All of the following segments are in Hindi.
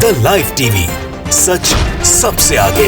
द लाइव टीवी, सच सबसे आगे।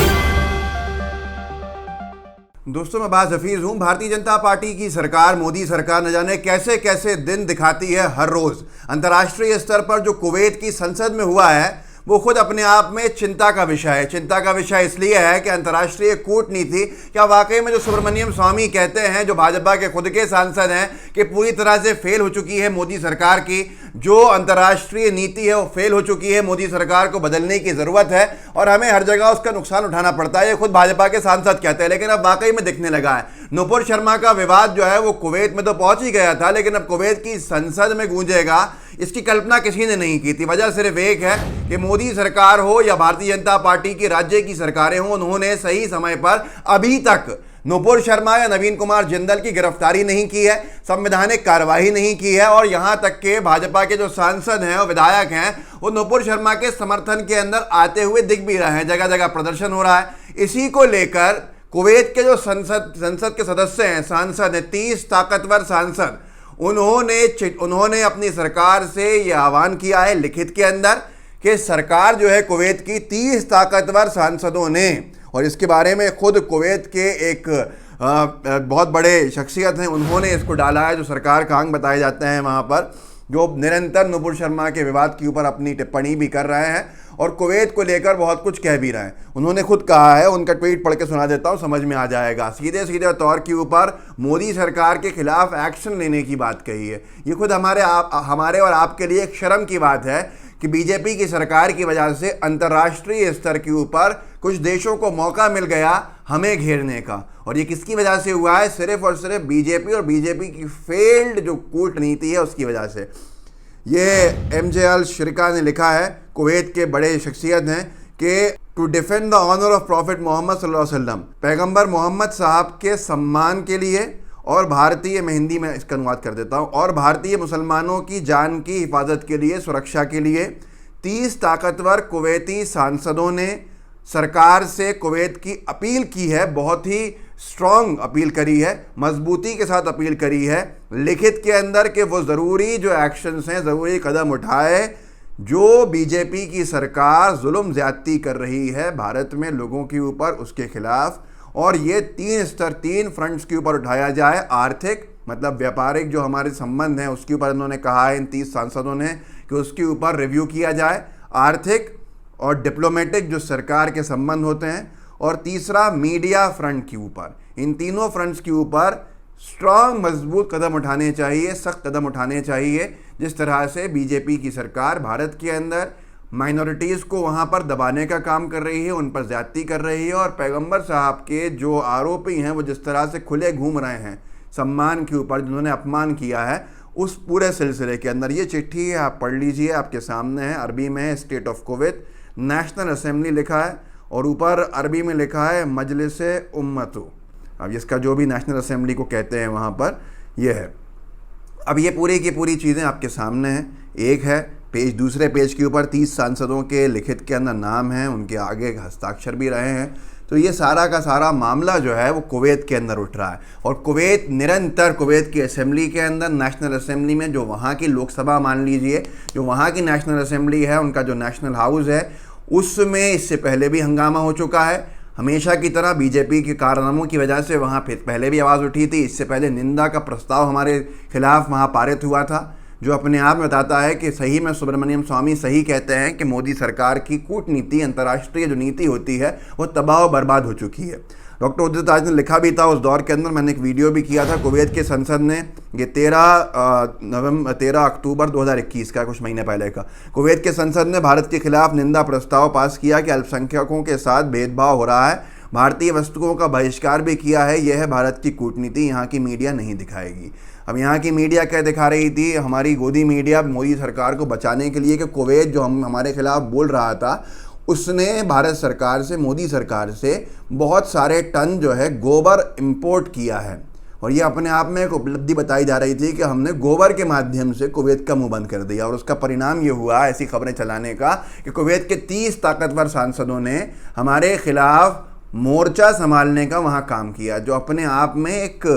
दोस्तों, मैं बाज हफीज हूं। भारतीय जनता पार्टी की सरकार, मोदी सरकार न जाने कैसे कैसे दिन दिखाती है हर रोज। अंतर्राष्ट्रीय स्तर पर जो कुवैत की संसद में हुआ है वो खुद अपने आप में चिंता का विषय है। चिंता का विषय इसलिए है कि अंतर्राष्ट्रीय कूटनीति क्या वाकई में जो सुब्रमण्यम स्वामी कहते हैं, जो भाजपा के खुद के सांसद हैं, कि पूरी तरह से फेल हो चुकी है मोदी सरकार की जो अंतर्राष्ट्रीय नीति है वो फेल हो चुकी है। मोदी सरकार को बदलने की ज़रूरत है और हमें हर जगह उसका नुकसान उठाना पड़ता है। ये खुद भाजपा के सांसद कहते हैं, लेकिन अब वाकई में दिखने लगा है। नुपुर शर्मा का विवाद जो है वो कुवैत में तो पहुंच ही गया था, लेकिन अब कुवैत की संसद में गूंजेगा, इसकी कल्पना किसी ने नहीं की थी। वजह सिर्फ एक है कि मोदी सरकार हो या भारतीय जनता पार्टी की राज्य की सरकारें हों, उन्होंने सही समय पर अभी तक नुपुर शर्मा या नवीन कुमार जिंदल की गिरफ्तारी नहीं की है, संवैधानिक कार्रवाई नहीं की है। और यहां तक के भाजपा के जो सांसद हैं और विधायक हैं वो नुपुर शर्मा के समर्थन के अंदर आते हुए दिख भी रहे हैं। जगह जगह प्रदर्शन हो रहा है। इसी को लेकर कुवैत के जो संसद के सदस्य हैं, सांसद हैं, 30 ताकतवर सांसद, उन्होंने अपनी सरकार से यह आह्वान किया है लिखित के अंदर कि सरकार जो है कुवैत की 30 ताकतवर सांसदों ने, और इसके बारे में खुद कुवैत के एक बहुत बड़े शख्सियत हैं, उन्होंने इसको डाला है, जो सरकार का अंग बताए जाते हैं वहाँ पर, जो निरंतर नुपुर शर्मा के विवाद के ऊपर अपनी टिप्पणी भी कर रहे हैं और कुवैत को लेकर बहुत कुछ कह भी रहे हैं। उन्होंने खुद कहा है, उनका ट्वीट पढ़ के सुना देता हूँ, समझ में आ जाएगा। सीधे सीधे तौर के ऊपर मोदी सरकार के खिलाफ एक्शन लेने की बात कही है। ये खुद हमारे और आपके लिए एक शर्म की बात है कि बीजेपी की सरकार की वजह से अंतर्राष्ट्रीय स्तर के ऊपर कुछ देशों को मौका मिल गया हमें घेरने का। और ये किसकी वजह से हुआ है? सिर्फ और सिर्फ बीजेपी और बीजेपी की फेल्ड जो कूटनीति है उसकी वजह से। ये MJ अल शरीका ने लिखा है, कुवैत के बड़े शख्सियत हैं, कि to defend the honour of prophet Muhammad सल्लल्लाहु अलैहि वसल्लम, पैगंबर मोहम्मद साहब के सम्मान के लिए और भारतीय, मैं हिंदी में इसका अनुवाद कर देता हूँ, और भारतीय मुसलमानों की जान की हिफाजत के लिए, सुरक्षा के लिए 30 ताकतवर कुवैती सांसदों ने सरकार से कुवैत की अपील की है। बहुत ही स्ट्रॉन्ग अपील करी है, मजबूती के साथ अपील करी है लिखित के अंदर, कि वो ज़रूरी जो एक्शंस हैं, ज़रूरी कदम उठाए। जो बीजेपी की सरकार जुल्म ज़्यादती कर रही है भारत में लोगों के ऊपर, उसके खिलाफ, और ये 3 स्तर, 3 फ्रंट्स के ऊपर उठाया जाए। आर्थिक, मतलब व्यापारिक जो हमारे संबंध हैं उसके ऊपर इन्होंने कहा है इन 30 सांसदों ने कि उसके ऊपर रिव्यू किया जाए। आर्थिक और डिप्लोमेटिक जो सरकार के संबंध होते हैं, और तीसरा मीडिया फ्रंट के ऊपर। इन तीनों फ्रंट्स के ऊपर स्ट्रॉन्ग, मजबूत कदम उठाने चाहिए, सख्त कदम उठाने चाहिए। जिस तरह से बीजेपी की सरकार भारत के अंदर माइनॉरिटीज़ को वहाँ पर दबाने का काम कर रही है, उन पर ज़्यादती कर रही है, और पैगंबर साहब के जो आरोपी हैं वो जिस तरह से खुले घूम रहे हैं सम्मान के ऊपर, जिन्होंने अपमान किया है, उस पूरे सिलसिले के अंदर ये चिट्ठी है, आप पढ़ लीजिए, आपके सामने है, अरबी में है, state of Kuwait, national assembly लिखा है, और ऊपर अरबी में लिखा है मजलिस-ए उम्मतो। अब इसका जो भी नेशनल असेंबली को कहते हैं वहाँ पर ये है। अब ये पूरी की पूरी चीज़ें आपके सामने हैं। एक है पेज, दूसरे पेज के ऊपर 30 सांसदों के लिखित के अंदर नाम हैं, उनके आगे हस्ताक्षर भी रहे हैं। तो ये सारा का सारा मामला जो है वो कुवैत के अंदर उठ रहा है, और कुवैत निरंतर, कुवैत की असेंबली के अंदर, नेशनल असेंबली में, जो वहाँ की लोकसभा मान लीजिए, जो वहाँ की नेशनल असेंबली है, उनका जो नेशनल हाउस है, उसमें इससे पहले भी हंगामा हो चुका है। हमेशा की तरह बीजेपी के कारनामों की वजह से वहाँ फिर पहले भी आवाज़ उठी थी। इससे पहले निंदा का प्रस्ताव हमारे खिलाफ वहाँ पारित हुआ था, जो अपने आप में बताता है कि सही में सुब्रमण्यम स्वामी सही कहते हैं कि मोदी सरकार की कूटनीति, अंतर्राष्ट्रीय जो नीति होती है, वो तबाह और बर्बाद हो चुकी है। डॉक्टर उदित राज ने लिखा भी था उस दौर के अंदर, मैंने एक वीडियो भी किया था। कुवैत के संसद ने ये 13 अक्टूबर 2021 का, कुछ महीने पहले का, कुवैत के संसद ने भारत के खिलाफ निंदा प्रस्ताव पास किया कि अल्पसंख्यकों के साथ भेदभाव हो रहा है, भारतीय वस्तुओं का बहिष्कार भी किया है। यह है भारत की कूटनीति, यहाँ की मीडिया नहीं दिखाएगी। अब यहाँ की मीडिया क्या दिखा रही थी? हमारी गोदी मीडिया मोदी सरकार को बचाने के लिए कि कुवैत जो हमारे खिलाफ बोल रहा था, उसने भारत सरकार से, मोदी सरकार से बहुत सारे टन जो है गोबर इंपोर्ट किया है, और ये अपने आप में एक उपलब्धि बताई जा रही थी कि हमने गोबर के माध्यम से कुवैत का मुंह बंद कर दिया। और उसका परिणाम ये हुआ, ऐसी खबरें चलाने का, कि कुवैत के 30 ताकतवर सांसदों ने हमारे खिलाफ मोर्चा संभालने का वहाँ काम किया, जो अपने आप में एक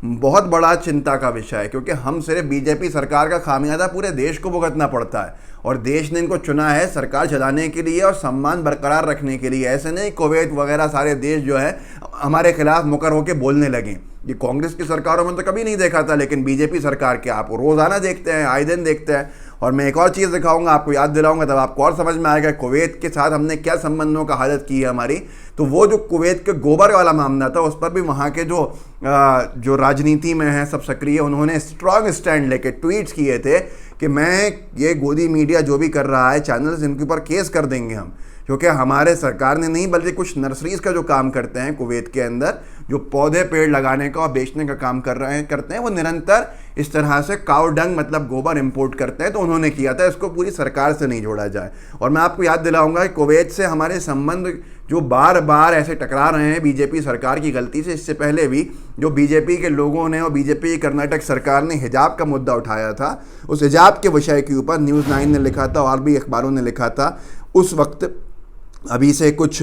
बहुत बड़ा चिंता का विषय है, क्योंकि हम सिर्फ बीजेपी सरकार का खामियाजा पूरे देश को भुगतना पड़ता है और देश ने इनको चुना है सरकार चलाने के लिए और सम्मान बरकरार रखने के लिए। ऐसे नहीं कुवैत वगैरह सारे देश जो है हमारे खिलाफ मुकर होकर बोलने लगे। ये कांग्रेस की सरकारों में तो कभी नहीं देखा था, लेकिन बीजेपी सरकार के आप रोज़ाना देखते हैं, आए दिन देखते हैं। और मैं एक और चीज़ दिखाऊंगा, आपको याद दिलाऊंगा, तब आपको और समझ में आएगा कुवैत के साथ हमने क्या संबंधों का हालत की है हमारी। तो वो जो कुवैत के गोबर वाला मामला था, उस पर भी वहाँ के जो राजनीति में हैं सब सक्रिय, उन्होंने स्ट्रांग स्टैंड लेके ट्वीट्स किए थे कि मैं ये गोदी मीडिया जो भी कर रहा है चैनल्स, इनके ऊपर केस कर देंगे हम, क्योंकि हमारे सरकार ने नहीं बल्कि कुछ नर्सरीज़ का जो काम करते हैं कुवैत के अंदर, जो पौधे पेड़ लगाने का और बेचने का काम करते हैं, वो निरंतर इस तरह से काऊ डंग मतलब गोबर इंपोर्ट करते हैं। तो उन्होंने किया था, इसको पूरी सरकार से नहीं जोड़ा जाए। और मैं आपको याद दिलाऊंगा कि कुवैत से हमारे संबंध जो बार बार ऐसे टकरा रहे हैं बीजेपी सरकार की गलती से, इससे पहले भी जो बीजेपी के लोगों ने और बीजेपी की कर्नाटक सरकार ने हिजाब का मुद्दा उठाया था, उस हिजाब के विषय के ऊपर न्यूज़ 9 ने लिखा था और भी अखबारों ने लिखा था उस वक्त, अभी से कुछ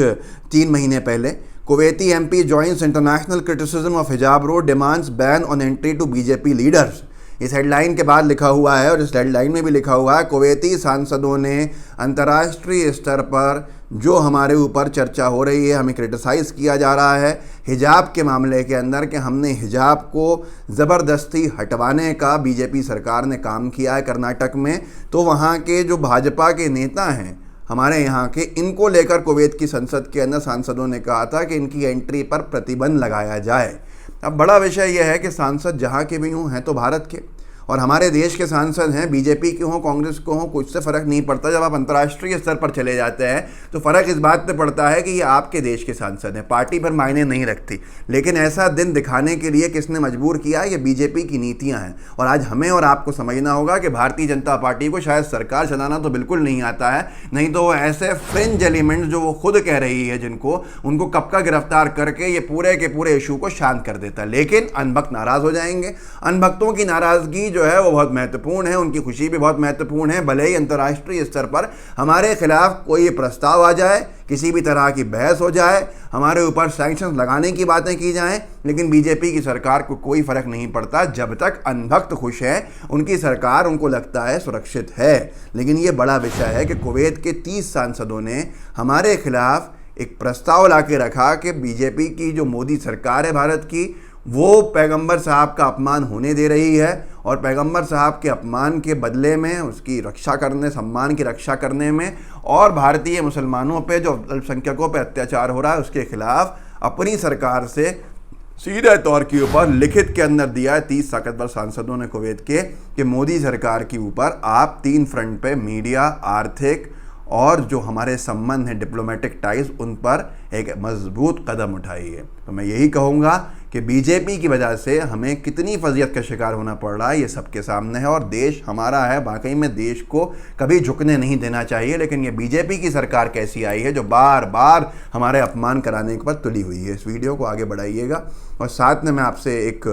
3 महीने पहले, Kuwaiti MP joins international criticism of hijab row demands ban on entry to BJP leaders. इस हेडलाइन के बाद लिखा हुआ है और इस हेडलाइन में भी लिखा हुआ है कुवैती सांसदों ने अंतर्राष्ट्रीय स्तर पर जो हमारे ऊपर चर्चा हो रही है, हमें क्रिटिसाइज़ किया जा रहा है हिजाब के मामले के अंदर कि हमने हिजाब को ज़बरदस्ती हटवाने का बीजेपी सरकार ने काम किया है कर्नाटक में। तो वहाँ के जो भाजपा के नेता हैं हमारे यहाँ के, इनको लेकर कुवैत की संसद के अंदर सांसदों ने कहा था कि इनकी एंट्री पर प्रतिबंध लगाया जाए। अब बड़ा विषय यह है कि सांसद जहाँ के भी हों हैं तो भारत के, और हमारे देश के सांसद हैं, बीजेपी के हों कांग्रेस को हों, कुछ से फ़र्क नहीं पड़ता। जब आप अंतर्राष्ट्रीय स्तर पर चले जाते हैं तो फ़र्क इस बात पे पड़ता है कि ये आपके देश के सांसद हैं, पार्टी पर मायने नहीं रखती। लेकिन ऐसा दिन दिखाने के लिए किसने मजबूर किया? ये बीजेपी की नीतियाँ हैं। और आज हमें और आपको समझना होगा कि भारतीय जनता पार्टी को शायद सरकार चलाना तो बिल्कुल नहीं आता है, नहीं तो वो ऐसे फ्रिंज एलिमेंट्स जो वो खुद कह रही है जिनको, उनको कब का गिरफ्तार करके ये पूरे के पूरे इशू को शांत कर देता है। लेकिन अनभक्त नाराज़ हो जाएंगे। अनभक्तों की नाराज़गी जो है वो बहुत महत्वपूर्ण है, उनकी खुशी भी बहुत महत्वपूर्ण है। भले ही अंतर्राष्ट्रीय स्तर पर हमारे खिलाफ कोई प्रस्ताव आ जाए, किसी भी तरह की बहस हो जाए, हमारे ऊपर सैंक्शंस लगाने की बातें की जाएं, लेकिन बीजेपी की सरकार को कोई फर्क नहीं पड़ता। जब तक अनभक्त खुश है, उनकी सरकार उनको लगता है सुरक्षित है। लेकिन ये बड़ा विषय है कि कुवैत के 30 सांसदों ने हमारे खिलाफ एक प्रस्ताव ला के रखा कि बीजेपी की जो मोदी सरकार है भारत की, वो पैगंबर साहब का अपमान होने दे रही है और पैगंबर साहब के अपमान के बदले में उसकी रक्षा करने, सम्मान की रक्षा करने में और भारतीय मुसलमानों पे जो अल्पसंख्यकों पे अत्याचार हो रहा है उसके खिलाफ अपनी सरकार से सीधे तौर के ऊपर लिखित के अंदर दिया है 30 ताकतवर सांसदों ने कुवैत के, कि मोदी सरकार के ऊपर आप 3 फ्रंट पे, मीडिया, आर्थिक और जो हमारे संबंध हैं डिप्लोमेटिक टाइज, उन पर एक मजबूत कदम उठाइए। तो मैं यही कहूँगा कि बीजेपी की वजह से हमें कितनी फजीयत का शिकार होना पड़ रहा है ये सबके सामने है, और देश हमारा है, वाकई में देश को कभी झुकने नहीं देना चाहिए। लेकिन ये बीजेपी की सरकार कैसी आई है जो बार बार हमारे अपमान कराने पर तुली हुई है। इस वीडियो को आगे बढ़ाइएगा और साथ में मैं आपसे एक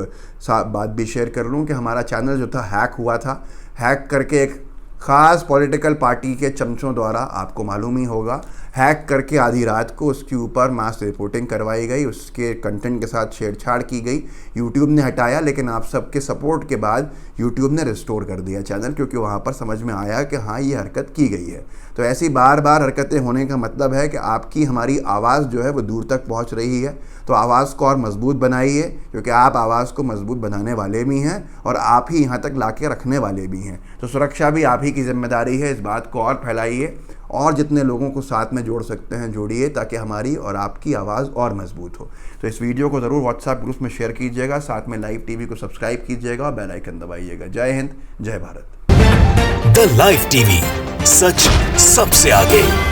बात भी शेयर कर लूँ कि हमारा चैनल जो था हैक हुआ था, हैक करके एक ख़ास पॉलिटिकल पार्टी के चमचों द्वारा, आपको मालूम ही होगा, हैक करके आधी रात को उसके ऊपर मास रिपोर्टिंग करवाई गई, उसके कंटेंट के साथ छेड़छाड़ की गई। यूट्यूब ने हटाया, लेकिन आप सबके सपोर्ट के बाद यूट्यूब ने रिस्टोर कर दिया चैनल, क्योंकि वहाँ पर समझ में आया कि हाँ ये हरकत की गई है। तो ऐसी बार बार हरकतें होने का मतलब है कि आपकी हमारी आवाज़ जो है वो दूर तक पहुँच रही है। तो आवाज़ को और मजबूत बनाइए, क्योंकि आप आवाज़ को मजबूत बनाने वाले भी हैं और आप ही यहाँ तक ला के रखने वाले भी हैं। तो सुरक्षा भी आप ही की जिम्मेदारी है। इस बात को और फैलाइए और जितने लोगों को साथ में जोड़ सकते हैं जोड़िए, ताकि हमारी और आपकी आवाज़ और मजबूत हो। तो इस वीडियो को ज़रूर व्हाट्सएप ग्रुप में शेयर कीजिएगा, साथ में लाइव टीवी को सब्सक्राइब कीजिएगा और बेल आइकन दबाइएगा। जय हिंद, जय भारत। द लाइव टीवी, सच सबसे आगे।